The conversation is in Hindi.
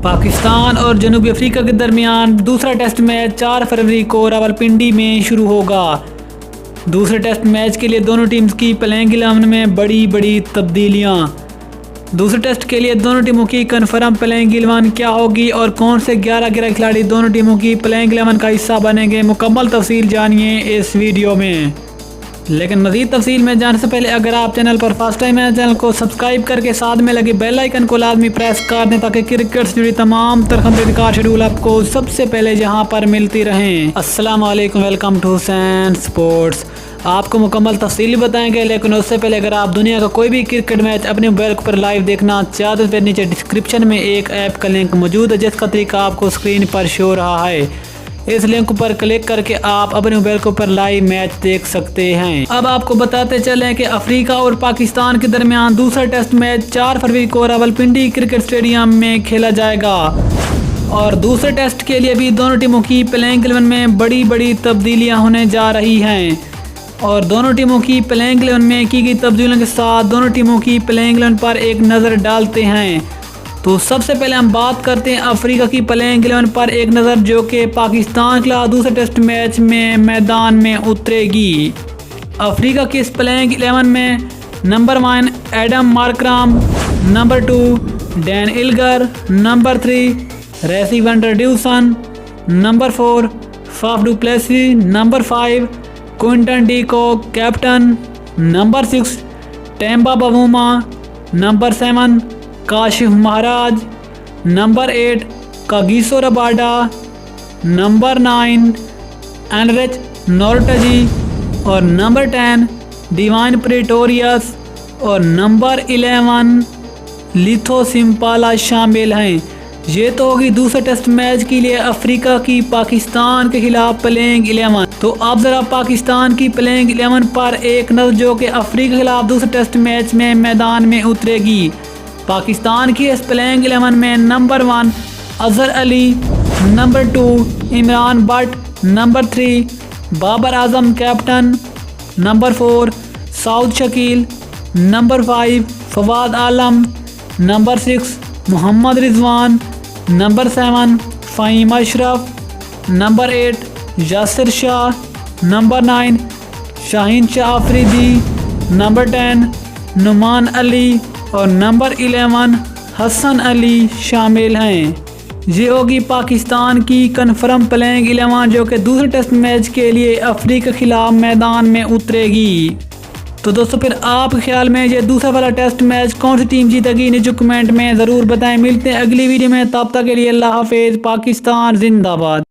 पाकिस्तान और जनूबी अफ्रीका के दरमियान दूसरा टेस्ट मैच 4 फरवरी को रावलपिंडी में शुरू होगा। दूसरे टेस्ट मैच के लिए दोनों टीम्स की प्लेइंग 11 में बड़ी तब्दीलियां। दूसरे टेस्ट के लिए दोनों टीमों की कन्फर्म प्लेइंग 11 क्या होगी और कौन से 11 खिलाड़ी दोनों टीमों की प्लेइंग 11 का हिस्सा बनेंगे, मुकम्मल तफसील जानिए इस वीडियो में। लेकिन मज़ीद तफसील में जाने से पहले अगर आप चैनल पर फर्स्ट टाइम है, चैनल को सब्सक्राइब करके साथ में लगे बेल आइकन को लाजमी प्रेस कर दें ताकि क्रिकेट से जुड़ी तमाम खबरें शेड्यूल आपको सबसे पहले जहां पर मिलती रहें। अस्सलाम वालेकुम, वेलकम टू हुसैन स्पोर्ट्स। आपको मुकम्मल तफसील बताएंगे, लेकिन उससे पहले अगर आप दुनिया का कोई भी क्रिकेट मैच अपने मोबाइल पर लाइव देखना चाहते हैं तो नीचे डिस्क्रिप्शन में एक ऐप का लिंक मौजूद है जिसका तरीका आपको स्क्रीन पर शो रहा है। इस लिंक पर क्लिक करके आप अपने मोबाइल के ऊपर लाइव मैच देख सकते हैं। अब आपको बताते चलें कि अफ्रीका और पाकिस्तान के दरमियान दूसरा टेस्ट मैच 4 फरवरी को रावलपिंडी क्रिकेट स्टेडियम में खेला जाएगा और दूसरे टेस्ट के लिए भी दोनों टीमों की प्लेइंग 11 में बड़ी तब्दीलियां होने जा रही हैं। और दोनों टीमों की प्लेइंग 11 में की गई तब्दीलियों के साथ दोनों टीमों की प्लेइंग 11 पर एक नज़र डालते हैं। तो सबसे पहले हम बात करते हैं अफ्रीका की प्लेइंग 11 पर एक नज़र, जो कि पाकिस्तान के खिलाफ दूसरे टेस्ट मैच में मैदान में उतरेगी। अफ्रीका की इस प्लेइंग 11 में number 1 Aiden Markram, number 2 Dean Elgar, number 3 Rassie van der Dussen, number 4 Faf du Plessis, number 5 Quinton de Kock captain, number 6 Temba Bavuma, number 7 Keshav Maharaj, number 8 Kagiso Rabada, number 9 Anrich Nortje और नंबर 10 डिवाइन प्रेटोरियस और नंबर 11 लिथो सिम्पाला शामिल हैं। ये तो होगी दूसरे टेस्ट मैच के लिए अफ्रीका की पाकिस्तान के खिलाफ प्लेइंग 11। तो अब जरा पाकिस्तान की प्लेइंग 11 पर एक नज़र, जो कि अफ्रीका के खिलाफ दूसरे टेस्ट मैच में मैदान में उतरेगी। पाकिस्तान की इस प्लेइंग 11 में number 1 Azhar Ali, number 2 Imran Butt, number 3 Babar Azam captain, number 4 Saud Shakeel, number 5 Fawad Alam, number 6 Mohammad Rizwan, number 7 Faheem Ashraf, number 8 Yasir Shah, number 9 Shaheen Shah Afridi, number 10 Nauman Ali और नंबर 11 हसन अली शामिल हैं। ये होगी पाकिस्तान की कन्फर्म प्लेइंग 11, जो कि दूसरे टेस्ट मैच के लिए अफ्रीका के खिलाफ मैदान में उतरेगी। तो दोस्तों, फिर आपके ख्याल में ये दूसरा वाला टेस्ट मैच कौन सी टीम जीतेगी, नीचे कमेंट में ज़रूर बताएं। मिलते हैं अगली वीडियो में, तब तक के लिए अल्लाह हाफिज़। पाकिस्तान जिंदाबाद।